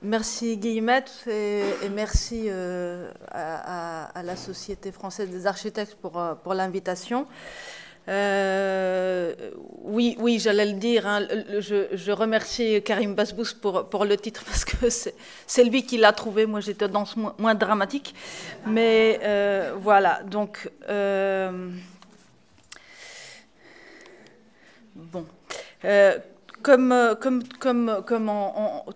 Merci Guillemette et merci à la Société française des architectes pour l'invitation. Oui, j'allais le dire, hein, je remercie Karim Basbous pour le titre parce que c'est lui qui l'a trouvé, moi j'étais dans ce moins dramatique. Mais voilà, donc... bon... Comme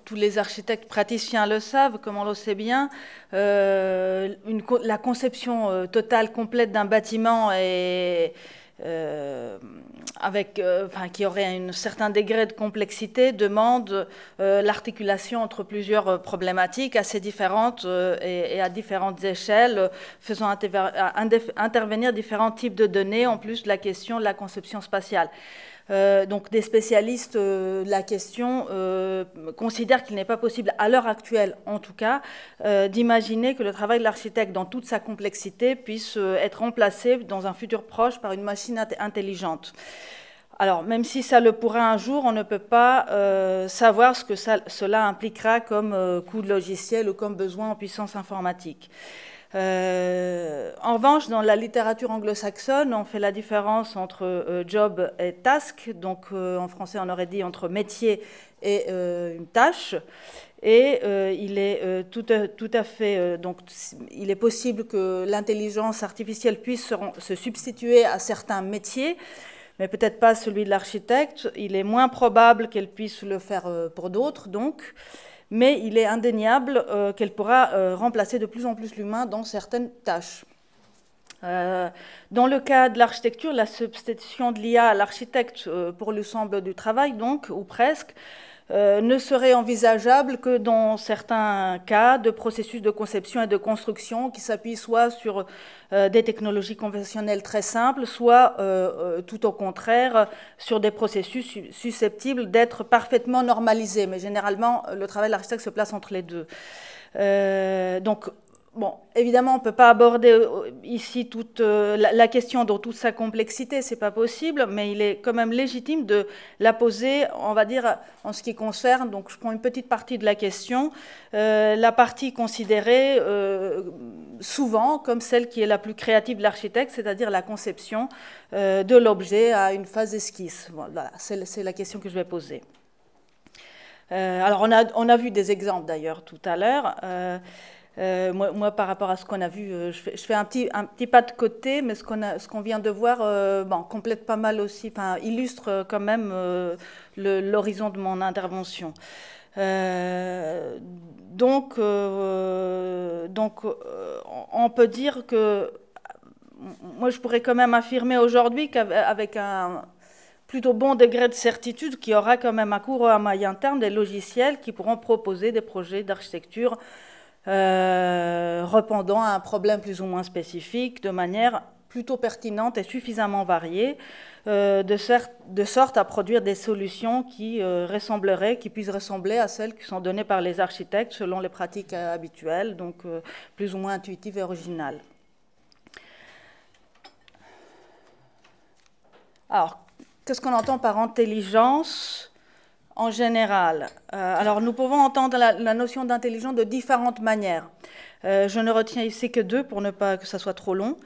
tous les architectes praticiens le savent, comme on le sait bien, la conception totale, complète d'un bâtiment qui aurait un certain degré de complexité demande l'articulation entre plusieurs problématiques assez différentes et à différentes échelles, faisant intervenir différents types de données, en plus de la question de la conception spatiale. Donc des spécialistes de la question considèrent qu'il n'est pas possible, à l'heure actuelle en tout cas, d'imaginer que le travail de l'architecte dans toute sa complexité puisse être remplacé dans un futur proche par une machine intelligente. Alors, même si ça le pourra un jour, on ne peut pas savoir ce que cela impliquera comme coût de logiciel ou comme besoin en puissance informatique. En revanche, dans la littérature anglo-saxonne, on fait la différence entre job et task. Donc, en français, on aurait dit entre métier et une tâche. Et il est tout à fait... donc, il est possible que l'intelligence artificielle puisse se substituer à certains métiers, mais peut-être pas celui de l'architecte. Il est moins probable qu'elle puisse le faire pour d'autres, donc... mais il est indéniable qu'elle pourra remplacer de plus en plus l'humain dans certaines tâches. Dans le cas de l'architecture, la substitution de l'IA à l'architecte pour l'ensemble du travail, donc, ou presque, ne serait envisageable que dans certains cas de processus de conception et de construction qui s'appuient soit sur des technologies conventionnelles très simples, soit tout au contraire sur des processus susceptibles d'être parfaitement normalisés. Mais généralement, le travail de l'architecte se place entre les deux. Donc, bon, évidemment, on ne peut pas aborder ici toute la question dans toute sa complexité, c'est pas possible, mais il est quand même légitime de la poser, on va dire, en ce qui concerne, donc je prends une petite partie de la question, la partie considérée souvent comme celle qui est la plus créative de l'architecte, c'est-à-dire la conception de l'objet à une phase esquisse. Voilà, c'est la question que je vais poser. Alors, on a vu des exemples d'ailleurs tout à l'heure. Moi, par rapport à ce qu'on a vu, je fais un petit pas de côté, mais ce qu'on vient de voir complète pas mal aussi, enfin, illustre quand même l'horizon de mon intervention. Donc, on peut dire que, moi, je pourrais quand même affirmer aujourd'hui qu'avec un plutôt bon degré de certitude qu'il y aura quand même à court ou à moyen terme des logiciels qui pourront proposer des projets d'architecture répondant à un problème plus ou moins spécifique de manière plutôt pertinente et suffisamment variée, de sorte à produire des solutions qui puissent ressembler à celles qui sont données par les architectes selon les pratiques habituelles, donc plus ou moins intuitives et originales. Alors, qu'est-ce qu'on entend par intelligence en général? Alors, nous pouvons entendre la notion d'intelligence de différentes manières. Je ne retiens ici que deux pour ne pas que ça soit trop long.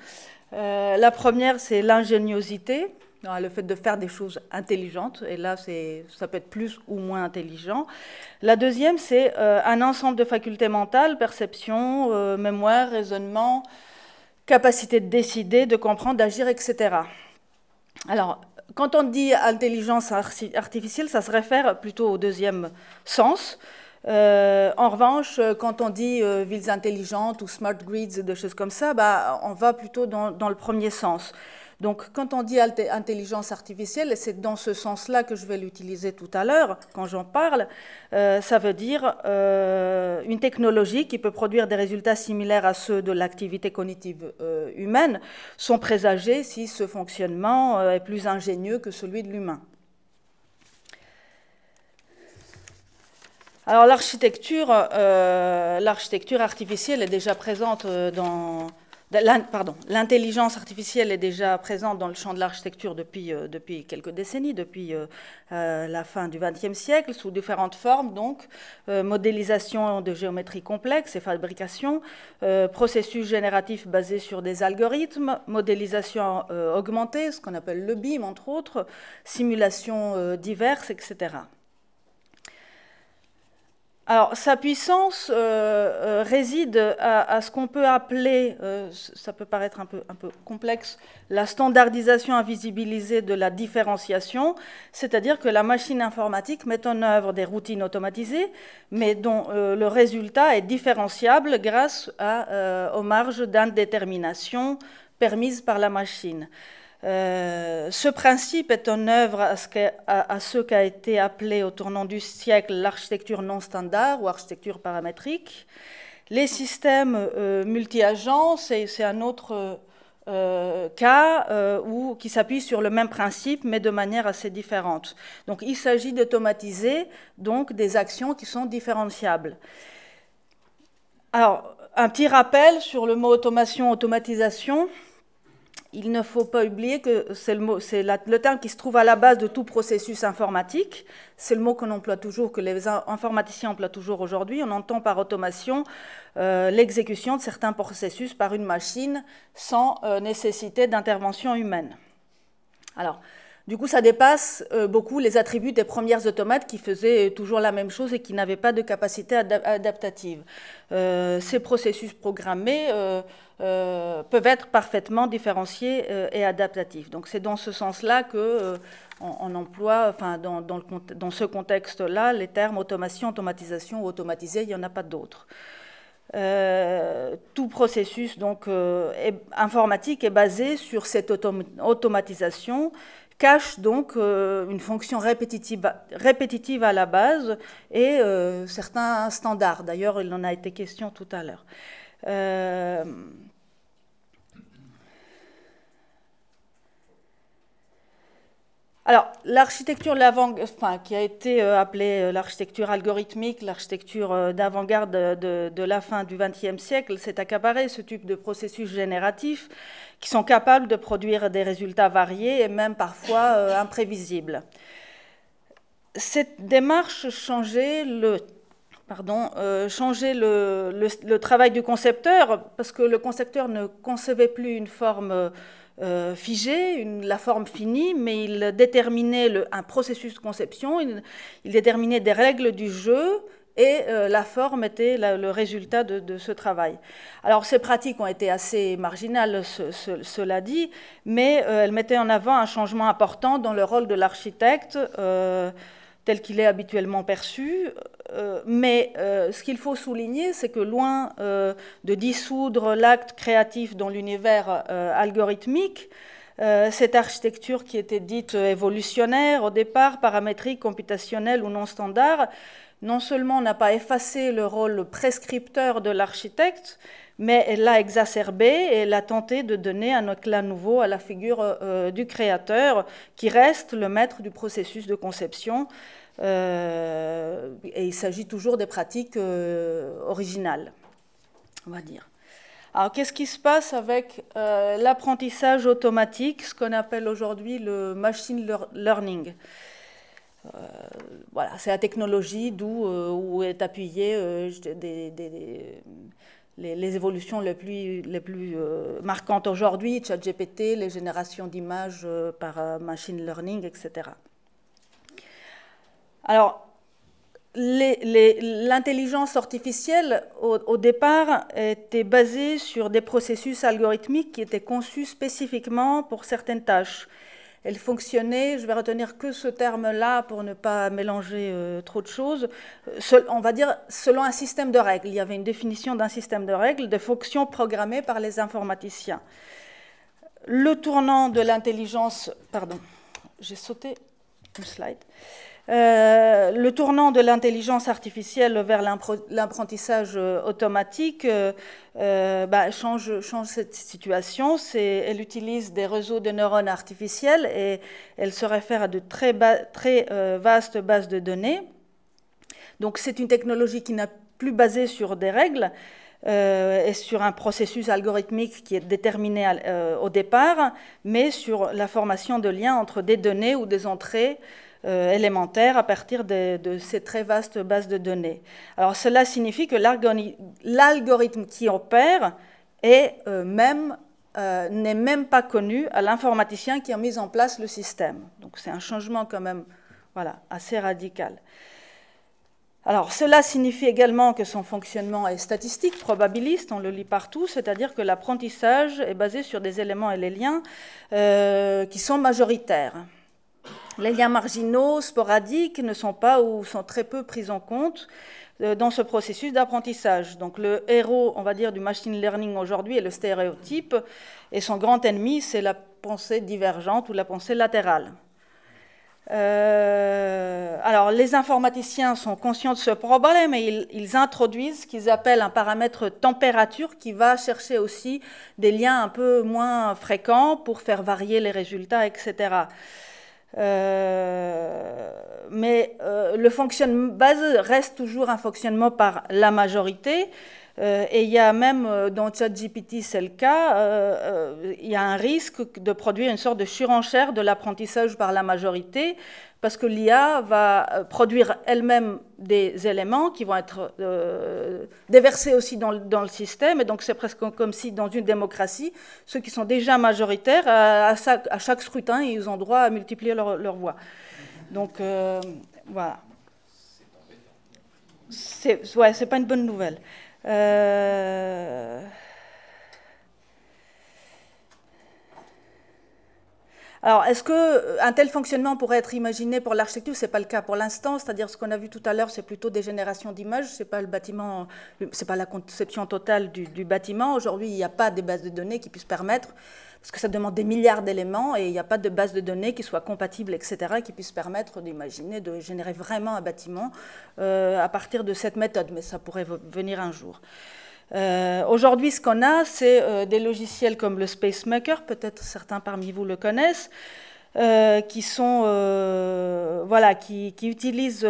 La première, c'est l'ingéniosité, le fait de faire des choses intelligentes, et là, ça peut être plus ou moins intelligent. La deuxième, c'est un ensemble de facultés mentales, perception, mémoire, raisonnement, capacité de décider, de comprendre, d'agir, etc. Alors, quand on dit intelligence artificielle, ça se réfère plutôt au deuxième sens. En revanche, quand on dit villes intelligentes ou smart grids, des choses comme ça, on va plutôt dans le premier sens. Donc, quand on dit intelligence artificielle, et c'est dans ce sens-là que je vais l'utiliser tout à l'heure, quand j'en parle, ça veut dire une technologie qui peut produire des résultats similaires à ceux de l'activité cognitive humaine, sont présagés si ce fonctionnement est plus ingénieux que celui de l'humain. Alors l'architecture artificielle est déjà présente L'intelligence artificielle est déjà présente dans le champ de l'architecture depuis quelques décennies, depuis la fin du XXe siècle, sous différentes formes, donc modélisation de géométrie complexe et fabrication, processus génératifs basés sur des algorithmes, modélisation augmentée, ce qu'on appelle le BIM, entre autres, simulations diverses, etc. Alors, sa puissance réside à ce qu'on peut appeler, ça peut paraître un peu complexe, la standardisation invisibilisée de la différenciation, c'est-à-dire que la machine informatique met en œuvre des routines automatisées, mais dont le résultat est différenciable grâce aux marges d'indétermination permises par la machine. Ce principe est en œuvre à ce qu'a été appelé au tournant du siècle l'architecture non standard ou architecture paramétrique. Les systèmes multi-agents, c'est un autre cas qui s'appuie sur le même principe, mais de manière assez différente. Donc, il s'agit d'automatiser donc, des actions qui sont différenciables. Alors, un petit rappel sur le mot automation, automatisation. Il ne faut pas oublier que c'est le terme qui se trouve à la base de tout processus informatique. C'est le mot qu'on emploie toujours, que les informaticiens emploient toujours aujourd'hui. On entend par automation l'exécution de certains processus par une machine sans nécessité d'intervention humaine. Alors, du coup, ça dépasse beaucoup les attributs des premières automates qui faisaient toujours la même chose et qui n'avaient pas de capacité adaptative. Ces processus programmés peuvent être parfaitement différenciés et adaptatifs. Donc, c'est dans ce sens-là qu'on emploie, enfin, dans ce contexte-là, les termes automation, automatisation ou automatisé, il n'y en a pas d'autres. Tout processus donc, informatique est basé sur cette automatisation, cache donc une fonction répétitive à la base et certains standards. D'ailleurs, il en a été question tout à l'heure. Alors, l'architecture qui a été appelée l'architecture algorithmique, l'architecture d'avant-garde de la fin du XXe siècle, s'est accaparée ce type de processus génératifs qui sont capables de produire des résultats variés et même parfois imprévisibles. Cette démarche changeait le travail du concepteur, parce que le concepteur ne concevait plus une forme figée, la forme finie, mais il déterminait un processus de conception, il déterminait des règles du jeu, et la forme était le résultat de ce travail. Alors, ces pratiques ont été assez marginales, cela dit, mais elles mettaient en avant un changement important dans le rôle de l'architecte, tel qu'il est habituellement perçu. Mais ce qu'il faut souligner, c'est que loin de dissoudre l'acte créatif dans l'univers algorithmique, cette architecture qui était dite évolutionnaire au départ, paramétrique, computationnelle ou non standard, non seulement n'a pas effacé le rôle prescripteur de l'architecte, mais elle l'a exacerbé et elle a tenté de donner un éclat nouveau à la figure du créateur, qui reste le maître du processus de conception. Et il s'agit toujours des pratiques originales, on va dire. Alors, qu'est-ce qui se passe avec l'apprentissage automatique, ce qu'on appelle aujourd'hui le machine learning? Voilà, c'est la technologie où est appuyée les évolutions les plus marquantes aujourd'hui, ChatGPT, les générations d'images par machine learning, etc. Alors, l'intelligence artificielle, au départ, était basée sur des processus algorithmiques qui étaient conçus spécifiquement pour certaines tâches. Elle fonctionnait, je vais retenir que ce terme-là pour ne pas mélanger trop de choses, on va dire selon un système de règles. Il y avait une définition d'un système de règles, de fonctions programmées par les informaticiens. Le tournant de l'intelligence... Pardon, j'ai sauté une slide. Le tournant de l'intelligence artificielle vers l'apprentissage automatique change cette situation. Elle utilise des réseaux de neurones artificiels et elle se réfère à de très vastes bases de données. Donc c'est une technologie qui n'est plus basée sur des règles, et sur un processus algorithmique qui est déterminé au départ, mais sur la formation de liens entre des données ou des entrées élémentaires à partir de ces très vastes bases de données. Alors cela signifie que l'algorithme qui opère n'est même pas connu à l'informaticien qui a mis en place le système. Donc c'est un changement quand même, voilà, assez radical. Alors, cela signifie également que son fonctionnement est statistique, probabiliste, on le lit partout, c'est-à-dire que l'apprentissage est basé sur des éléments et les liens qui sont majoritaires. Les liens marginaux, sporadiques, ne sont pas ou sont très peu pris en compte dans ce processus d'apprentissage. Donc, le héros, on va dire, du machine learning aujourd'hui est le stéréotype, et son grand ennemi, c'est la pensée divergente ou la pensée latérale. Alors, les informaticiens sont conscients de ce problème et ils introduisent ce qu'ils appellent un paramètre température qui va chercher aussi des liens un peu moins fréquents pour faire varier les résultats, etc. Mais le fonctionnement base reste toujours un fonctionnement par la majorité. Et il y a même, dans ChatGPT, c'est le cas, il y a un risque de produire une sorte de surenchère de l'apprentissage par la majorité, parce que l'IA va produire elle-même des éléments qui vont être déversés aussi dans le système, et donc c'est presque comme si dans une démocratie, ceux qui sont déjà majoritaires, à chaque scrutin, ils ont droit à multiplier leur voix. Donc, voilà. C'est pas une bonne nouvelle. Alors, est-ce qu'un tel fonctionnement pourrait être imaginé pour l'architecture? Ce n'est pas le cas pour l'instant, c'est-à-dire ce qu'on a vu tout à l'heure, c'est plutôt des générations d'images, ce n'est pas le bâtiment, c'est pas la conception totale du bâtiment. Aujourd'hui, il n'y a pas des bases de données qui puissent permettre, parce que ça demande des milliards d'éléments, et il n'y a pas de base de données qui soit compatible, etc., qui puissent permettre d'imaginer, de générer vraiment un bâtiment à partir de cette méthode, mais ça pourrait venir un jour. Aujourd'hui, ce qu'on a, c'est des logiciels comme le SpaceMaker, peut-être certains parmi vous le connaissent, qui sont, voilà, qui utilisent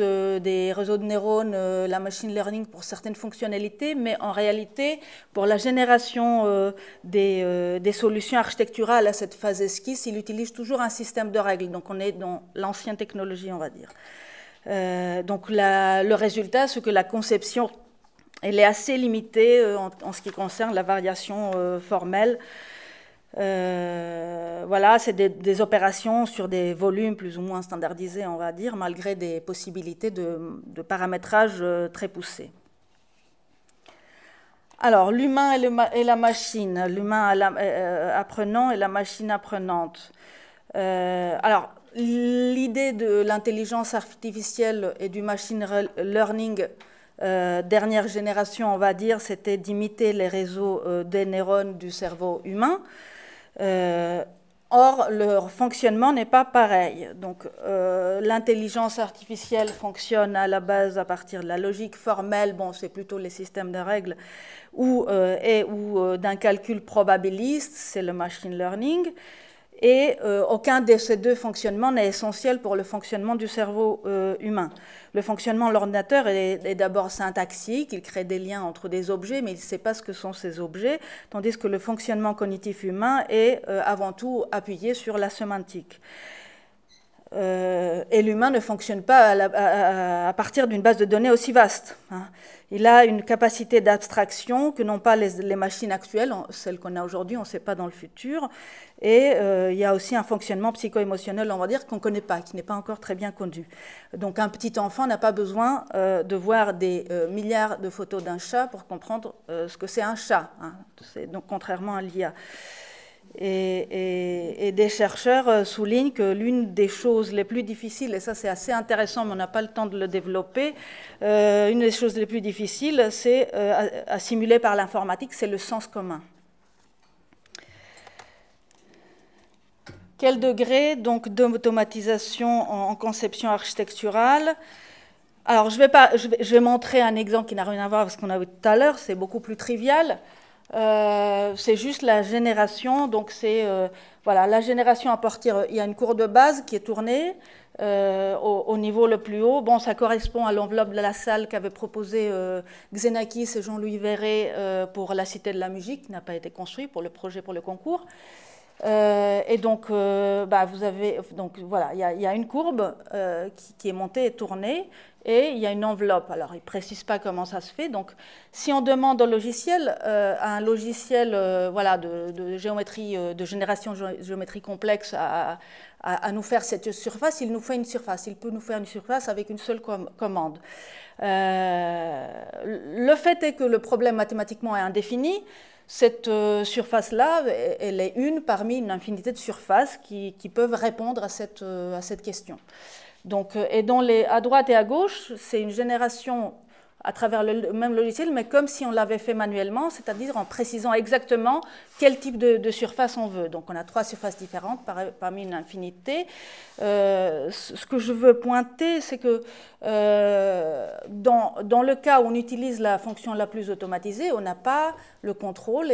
des réseaux de neurones, la machine learning pour certaines fonctionnalités, mais en réalité, pour la génération des solutions architecturales à cette phase esquisse, il utilise toujours un système de règles. Donc on est dans l'ancienne technologie, on va dire. Donc le résultat, c'est que la conception, elle est assez limitée en ce qui concerne la variation formelle. Voilà, c'est des opérations sur des volumes plus ou moins standardisés, on va dire, malgré des possibilités de paramétrage très poussées. Alors, l'humain et la machine, l'humain apprenant et la machine apprenante. Alors, l'idée de l'intelligence artificielle et du machine learning dernière génération, on va dire, c'était d'imiter les réseaux des neurones du cerveau humain. Or, leur fonctionnement n'est pas pareil. Donc, l'intelligence artificielle fonctionne à la base à partir de la logique formelle, bon, c'est plutôt les systèmes de règles, ou d'un calcul probabiliste, c'est le machine learning. Et aucun de ces deux fonctionnements n'est essentiel pour le fonctionnement du cerveau humain. Le fonctionnement de l'ordinateur est d'abord syntaxique, il crée des liens entre des objets, mais il ne sait pas ce que sont ces objets, tandis que le fonctionnement cognitif humain est avant tout appuyé sur la sémantique. Et l'humain ne fonctionne pas à partir d'une base de données aussi vaste. Hein. Il a une capacité d'abstraction que n'ont pas les machines actuelles, celles qu'on a aujourd'hui, on ne sait pas dans le futur. Et il y a aussi un fonctionnement psycho-émotionnel, on va dire, qu'on ne connaît pas, qui n'est pas encore très bien connu. Donc un petit enfant n'a pas besoin de voir des milliards de photos d'un chat pour comprendre ce que c'est un chat. Hein. Donc contrairement à l'IA. Et des chercheurs soulignent que l'une des choses les plus difficiles, et ça c'est assez intéressant mais on n'a pas le temps de le développer, une des choses les plus difficiles, c'est à simuler par l'informatique, c'est le sens commun. Quel degré donc d'automatisation en conception architecturale? Alors je vais montrer un exemple qui n'a rien à voir avec ce qu'on a vu tout à l'heure, c'est beaucoup plus trivial. c'est juste la génération. Donc c'est voilà, la génération à partir, il y a une courbe de base qui est tournée au niveau le plus haut. Bon, ça correspond à l'enveloppe de la salle qu'avaient proposé Xenakis et Jean-Louis Verret pour la Cité de la musique, qui n'a pas été construit pour le projet pour le concours. Et donc, vous avez, donc voilà, il y a une courbe qui est montée et tournée, et il y a une enveloppe. Alors, il ne précise pas comment ça se fait. Donc, si on demande au logiciel, à un logiciel voilà, de géométrie, de génération de géométrie complexe à nous faire cette surface, il nous fait une surface. Il peut nous faire une surface avec une seule commande. Le fait est que le problème mathématiquement est indéfini. Cette surface-là, elle est une parmi une infinité de surfaces qui peuvent répondre à cette question. Donc, et à droite et à gauche, c'est une génération à travers le même logiciel, mais comme si on l'avait fait manuellement, c'est-à-dire en précisant exactement quel type de surface on veut. Donc on a 3 surfaces différentes parmi une infinité. Ce que je veux pointer, c'est que dans le cas où on utilise la fonction la plus automatisée, on n'a pas le contrôle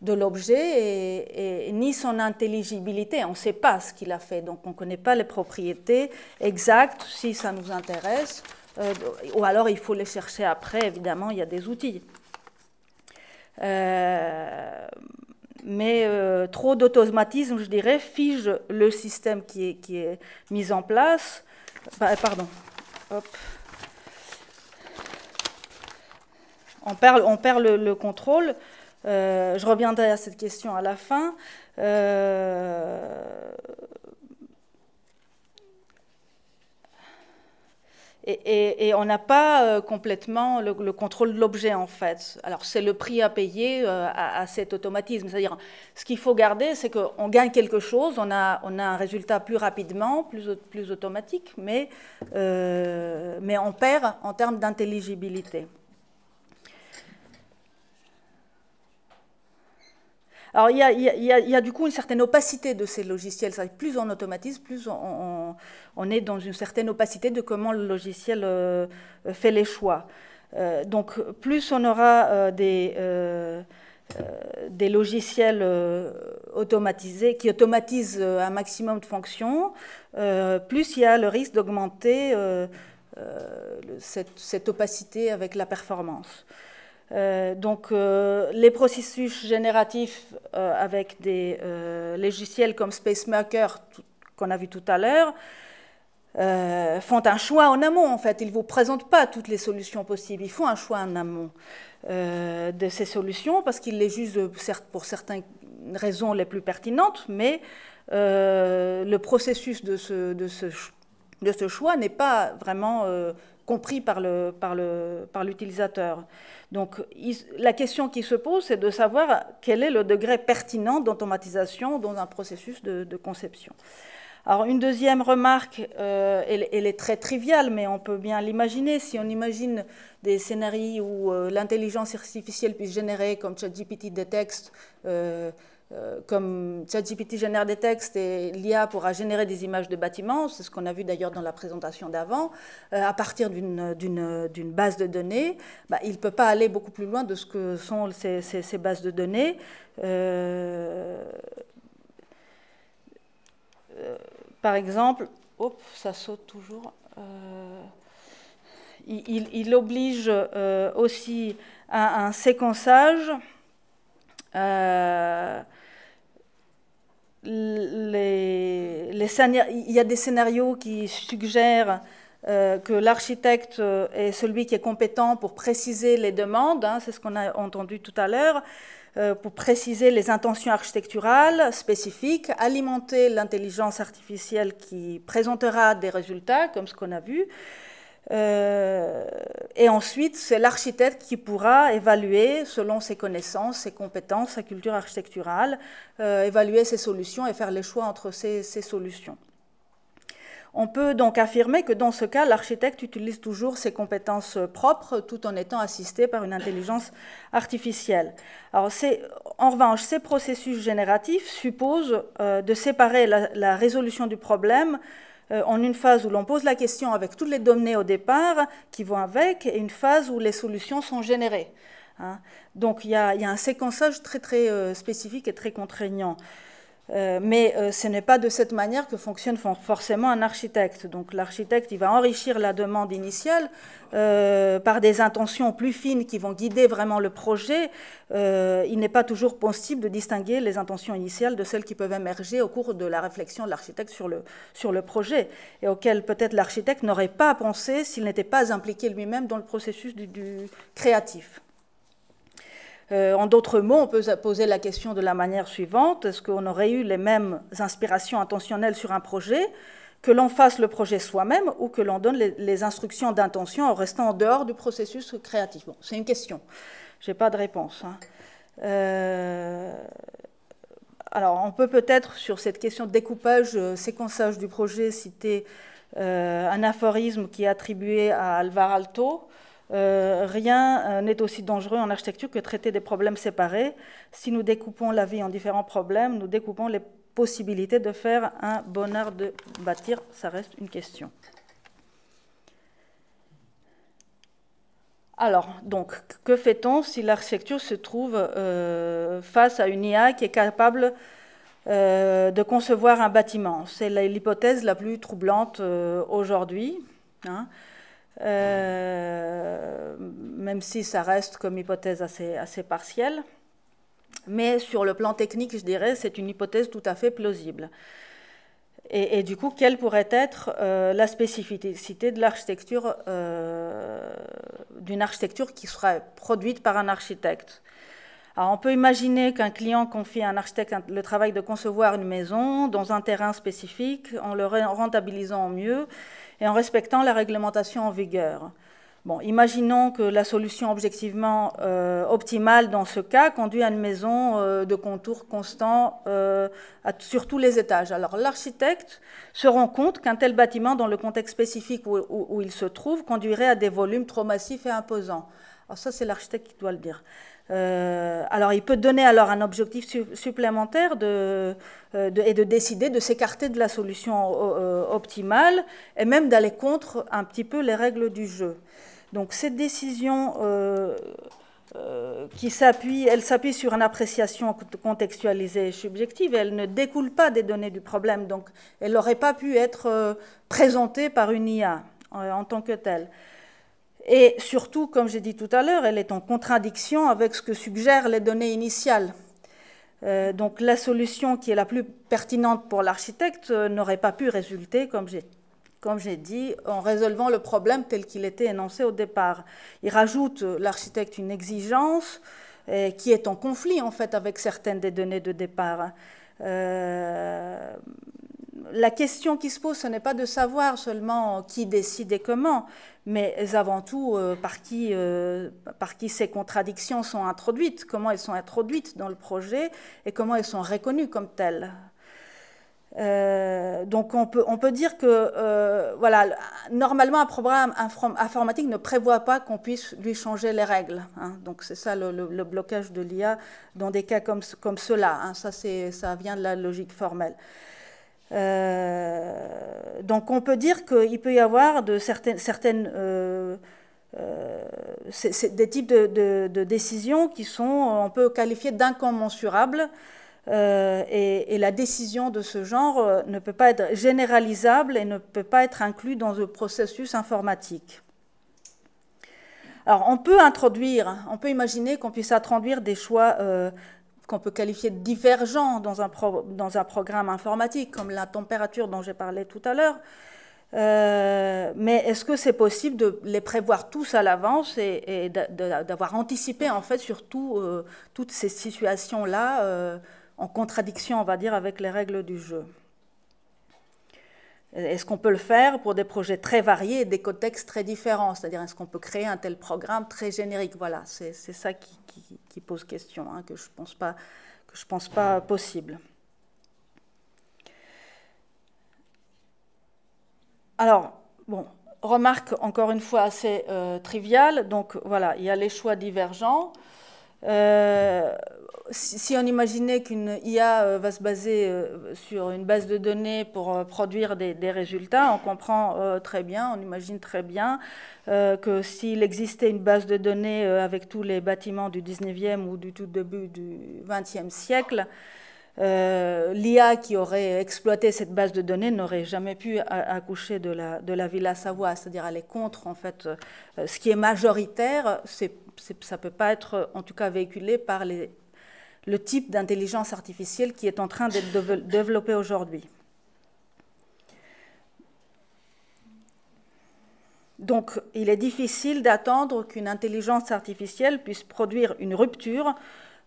de l'objet et ni son intelligibilité. On ne sait pas ce qu'il a fait, donc on ne connaît pas les propriétés exactes si ça nous intéresse. Ou alors il faut les chercher après, évidemment, il y a des outils. Mais trop d'automatisme, je dirais, fige le système qui est mis en place. Pardon. Hop. On perd le contrôle. Je reviendrai à cette question à la fin. Et on n'a pas complètement le contrôle de l'objet, en fait. Alors, c'est le prix à payer à cet automatisme. C'est-à-dire, ce qu'il faut garder, c'est qu'on gagne quelque chose, on a un résultat plus rapidement, plus automatique, mais on perd en termes d'intelligibilité. Alors, il y a du coup une certaine opacité de ces logiciels. Plus on automatise, plus on est dans une certaine opacité de comment le logiciel fait les choix. Donc, plus on aura des logiciels automatisés, qui automatisent un maximum de fonctions, plus il y a le risque d'augmenter cette opacité avec la performance. Donc, les processus génératifs avec des logiciels comme SpaceMaker, qu'on a vu tout à l'heure, font un choix en amont, en fait. Ils ne vous présentent pas toutes les solutions possibles. Ils font un choix en amont de ces solutions parce qu'ils les jugent pour certaines raisons les plus pertinentes, mais le processus de ce choix n'est pas vraiment compris par l'utilisateur. Donc, la question qui se pose, c'est de savoir quel est le degré pertinent d'automatisation dans un processus de conception. Alors, une deuxième remarque, elle est très triviale, mais on peut bien l'imaginer. Si on imagine des scénarios où l'intelligence artificielle puisse générer, comme ChatGPT, des textes, comme ChatGPT génère des textes et l'IA pourra générer des images de bâtiments, c'est ce qu'on a vu d'ailleurs dans la présentation d'avant, à partir d'une base de données, il ne peut pas aller beaucoup plus loin de ce que sont ces bases de données. Par exemple, ça saute toujours. Il oblige aussi à un séquençage. Il y a des scénarios qui suggèrent que l'architecte est celui qui est compétent pour préciser les demandes, c'est ce qu'on a entendu tout à l'heure, pour préciser les intentions architecturales spécifiques, alimenter l'intelligence artificielle qui présentera des résultats, comme ce qu'on a vu. Et ensuite, c'est l'architecte qui pourra évaluer, selon ses connaissances, ses compétences, sa culture architecturale, évaluer ses solutions et faire les choix entre ces solutions. On peut donc affirmer que dans ce cas, l'architecte utilise toujours ses compétences propres tout en étant assisté par une intelligence artificielle. Alors, en revanche, ces processus génératifs supposent de séparer la résolution du problème en une phase où l'on pose la question avec toutes les données au départ qui vont avec et une phase où les solutions sont générées. hein. Donc il y a un séquençage très, très spécifique et très contraignant. Mais ce n'est pas de cette manière que fonctionne forcément un architecte. Donc l'architecte, il va enrichir la demande initiale par des intentions plus fines qui vont guider vraiment le projet. Il n'est pas toujours possible de distinguer les intentions initiales de celles qui peuvent émerger au cours de la réflexion de l'architecte sur le projet, et auquel peut-être l'architecte n'aurait pas pensé s'il n'était pas impliqué lui-même dans le processus du créatif. En d'autres mots, on peut poser la question de la manière suivante: est-ce qu'on aurait eu les mêmes inspirations intentionnelles sur un projet, que l'on fasse le projet soi-même ou que l'on donne les instructions d'intention en restant en dehors du processus créatif? Bon, c'est une question, je n'ai pas de réponse, hein. Alors, on peut peut-être, sur cette question de découpage, séquençage du projet, citer un aphorisme qui est attribué à Alvar Aalto. Rien n'est aussi dangereux en architecture que traiter des problèmes séparés. Si nous découpons la vie en différents problèmes, nous découpons les possibilités de faire un bon art de bâtir. Ça reste une question. Alors, donc, que fait-on si l'architecture se trouve face à une IA qui est capable de concevoir un bâtiment? C'est l'hypothèse la plus troublante aujourd'hui, hein. Même si ça reste comme hypothèse assez partielle. Mais sur le plan technique, je dirais, c'est une hypothèse tout à fait plausible. Et du coup, quelle pourrait être la spécificité de l'architecture, d'une architecture qui serait produite par un architecte? Alors, on peut imaginer qu'un client confie à un architecte le travail de concevoir une maison dans un terrain spécifique, en le rentabilisant au mieux et en respectant la réglementation en vigueur. Bon, imaginons que la solution objectivement optimale dans ce cas conduit à une maison de contours constants sur tous les étages. Alors l'architecte se rend compte qu'un tel bâtiment, dans le contexte spécifique où il se trouve, conduirait à des volumes trop massifs et imposants. Alors ça, c'est l'architecte qui doit le dire. Alors il peut donner alors un objectif supplémentaire et de décider de s'écarter de la solution optimale et même d'aller contre un petit peu les règles du jeu. Donc cette décision elle s'appuie sur une appréciation contextualisée et subjective, et elle ne découle pas des données du problème, donc elle n'aurait pas pu être présentée par une IA en tant que telle. Et surtout, comme j'ai dit tout à l'heure, elle est en contradiction avec ce que suggèrent les données initiales. Donc la solution qui est la plus pertinente pour l'architecte n'aurait pas pu résulter, comme j'ai dit, en résolvant le problème tel qu'il était énoncé au départ. Il rajoute, l'architecte, une exigence qui est en conflit, en fait, avec certaines des données de départ. La question qui se pose, ce n'est pas de savoir seulement qui décide et comment, mais avant tout par qui ces contradictions sont introduites, comment elles sont introduites dans le projet et comment elles sont reconnues comme telles. Donc on peut dire que voilà, normalement un programme informatique ne prévoit pas qu'on puisse lui changer les règles, hein. Donc c'est ça le blocage de l'IA dans des cas comme cela, hein. Ça vient de la logique formelle. Donc on peut dire qu'il peut y avoir des types de décisions qui sont, on peut qualifier d'incommensurables, et la décision de ce genre ne peut pas être généralisable et ne peut pas être inclus dans le processus informatique. Alors on peut imaginer qu'on puisse introduire des choix qu'on peut qualifier de divergents dans un programme informatique, comme la température dont j'ai parlé tout à l'heure. Mais est-ce que c'est possible de les prévoir tous à l'avance et d'avoir anticipé, en fait, surtout toutes ces situations-là en contradiction, on va dire, avec les règles du jeu? Est-ce qu'on peut le faire pour des projets très variés et des contextes très différents? C'est-à-dire, est-ce qu'on peut créer un tel programme très générique? Voilà, c'est ça qui pose question, hein, que je pense pas possible. Alors, bon, remarque encore une fois assez triviale. Donc voilà, il y a les choix divergents. Si on imaginait qu'une IA va se baser sur une base de données pour produire des résultats, on comprend très bien, on imagine très bien que s'il existait une base de données avec tous les bâtiments du 19e ou du tout début du 20e siècle, l'IA qui aurait exploité cette base de données n'aurait jamais pu accoucher de la Villa Savoie, c'est-à-dire aller contre en fait ce qui est majoritaire, ça ne peut pas être en tout cas véhiculé par le type d'intelligence artificielle qui est en train d'être développé aujourd'hui. Donc, il est difficile d'attendre qu'une intelligence artificielle puisse produire une rupture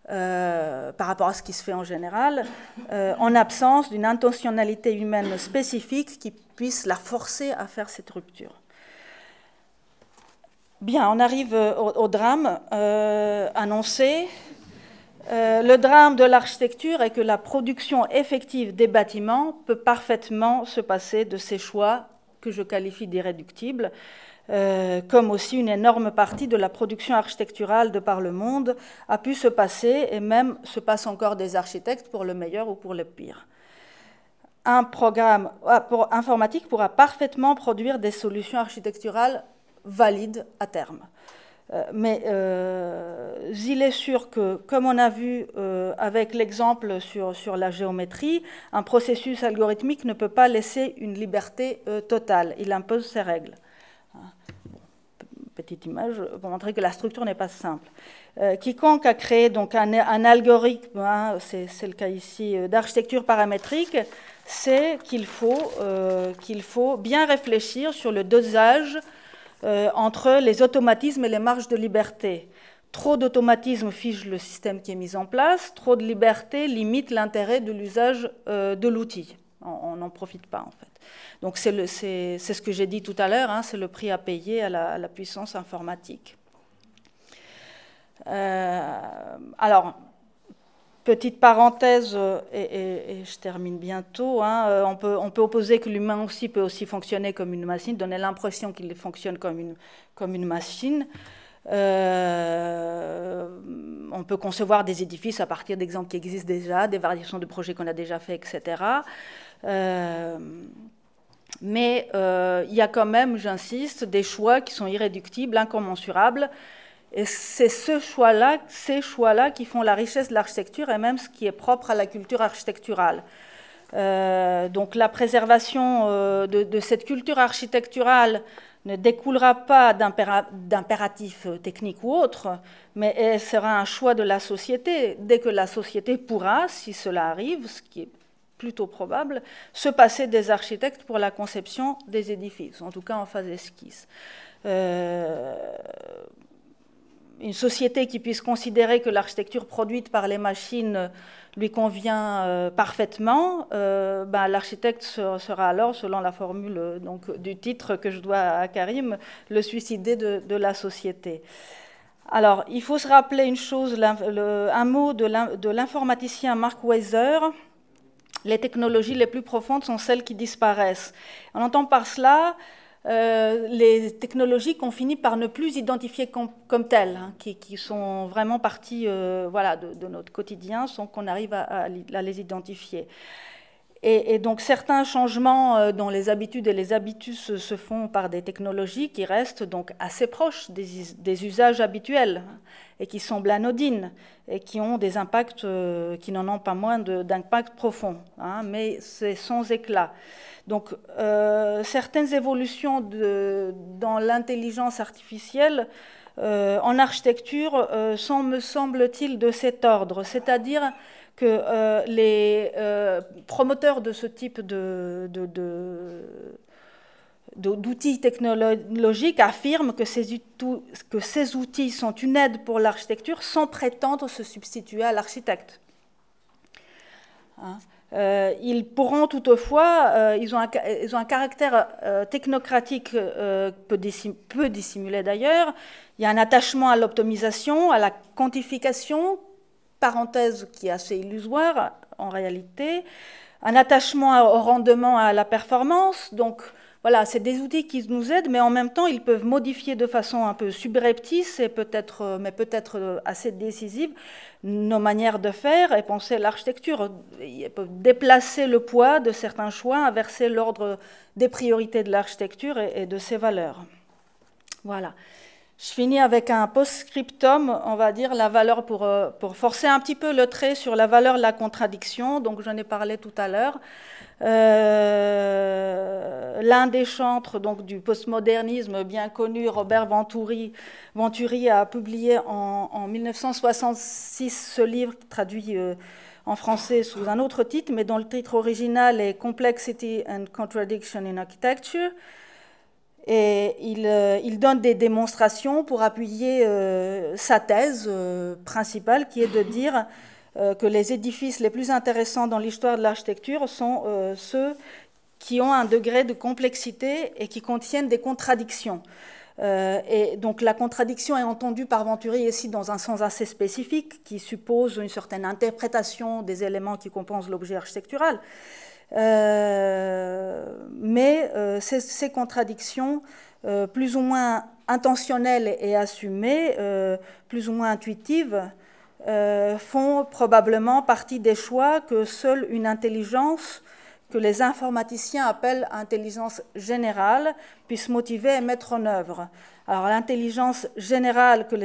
par rapport à ce qui se fait en général, en absence d'une intentionnalité humaine spécifique qui puisse la forcer à faire cette rupture. Bien, on arrive au drame annoncé. Le drame de l'architecture est que la production effective des bâtiments peut parfaitement se passer de ces choix que je qualifie d'irréductibles, comme aussi une énorme partie de la production architecturale de par le monde a pu se passer, et même se passe encore des architectes pour le meilleur ou pour le pire. Un programme informatique pourra parfaitement produire des solutions architecturales valides à terme. Mais il est sûr que, comme on a vu avec l'exemple sur la géométrie, un processus algorithmique ne peut pas laisser une liberté totale. Il impose ses règles. Petite image pour montrer que la structure n'est pas simple. Quiconque a créé donc un algorithme, hein, c'est le cas ici, d'architecture paramétrique, sait qu'il faut bien réfléchir sur le dosage entre les automatismes et les marges de liberté. Trop d'automatisme fige le système qui est mis en place, trop de liberté limite l'intérêt de l'usage de l'outil. On n'en profite pas en fait. Donc c'est ce que j'ai dit tout à l'heure, hein, c'est le prix à payer à la puissance informatique. Alors, petite parenthèse, et je termine bientôt, hein, on peut opposer que l'humain aussi peut aussi fonctionner comme une machine, donner l'impression qu'il fonctionne comme une machine. On peut concevoir des édifices à partir d'exemples qui existent déjà, des variations de projets qu'on a déjà fait, etc. Mais il y a quand même, j'insiste, des choix qui sont irréductibles, incommensurables. Et c'est ces choix-là qui font la richesse de l'architecture et même ce qui est propre à la culture architecturale. Donc la préservation de cette culture architecturale ne découlera pas d'impératifs techniques ou autres, mais elle sera un choix de la société. Dès que la société pourra, si cela arrive, ce qui est plutôt probable, se passer des architectes pour la conception des édifices, en tout cas en phase esquisse. Une société qui puisse considérer que l'architecture produite par les machines lui convient parfaitement, l'architecte sera alors, selon la formule donc, du titre que je dois à Karim, le suicidé de la société. Alors, il faut se rappeler une chose, un mot de l'informaticien Mark Weiser: les technologies les plus profondes sont celles qui disparaissent. On entend par cela les technologies qu'on finit par ne plus identifier comme telles, hein, qui sont vraiment parties voilà, de notre quotidien sans qu'on arrive à les identifier. Et donc certains changements dans les habitudes et les habitus se font par des technologies qui restent donc assez proches des usages habituels et qui semblent anodines et qui ont des impacts qui n'en ont pas moins d'impact profond, hein, mais c'est sans éclat. Donc certaines évolutions dans l'intelligence artificielle en architecture sont, me semble-t-il, de cet ordre, c'est-à-dire que les promoteurs de ce type d'outils technologiques affirment que ces outils sont une aide pour l'architecture sans prétendre se substituer à l'architecte. Hein? Ils pourront toutefois, ils ont un caractère technocratique peu dissimulé d'ailleurs. Il y a un attachement à l'optimisation, à la quantification, parenthèse qui est assez illusoire en réalité, un attachement au rendement, à la performance. Donc voilà, c'est des outils qui nous aident, mais en même temps, ils peuvent modifier de façon un peu subreptice, et mais peut-être assez décisive, nos manières de faire et penser l'architecture. Ils peuvent déplacer le poids de certains choix, inverser l'ordre des priorités de l'architecture et de ses valeurs. Voilà. Je finis avec un post-scriptum, on va dire, la valeur pour forcer un petit peu le trait sur la valeur de la contradiction. Donc, j'en ai parlé tout à l'heure. L'un des chantres donc, du postmodernisme bien connu, Robert Venturi, a publié en 1966 ce livre traduit en français sous un autre titre, mais dont le titre original est Complexity and Contradiction in Architecture. Et il donne des démonstrations pour appuyer sa thèse principale, qui est de dire que les édifices les plus intéressants dans l'histoire de l'architecture sont ceux qui ont un degré de complexité et qui contiennent des contradictions. Et donc la contradiction est entendue par Venturi ici dans un sens assez spécifique, qui suppose une certaine interprétation des éléments qui composent l'objet architectural. Mais ces contradictions, plus ou moins intentionnelles et assumées, plus ou moins intuitives, font probablement partie des choix que seule une intelligence que les informaticiens appellent intelligence générale puisse motiver et mettre en œuvre. Alors l'intelligence générale que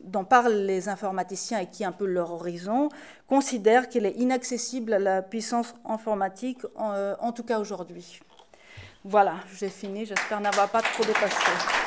dont parlent les informaticiens et qui est un peu leur horizon, considère qu'elle est inaccessible à la puissance informatique, en tout cas aujourd'hui. Voilà, j'ai fini, j'espère n'avoir pas trop dépassé.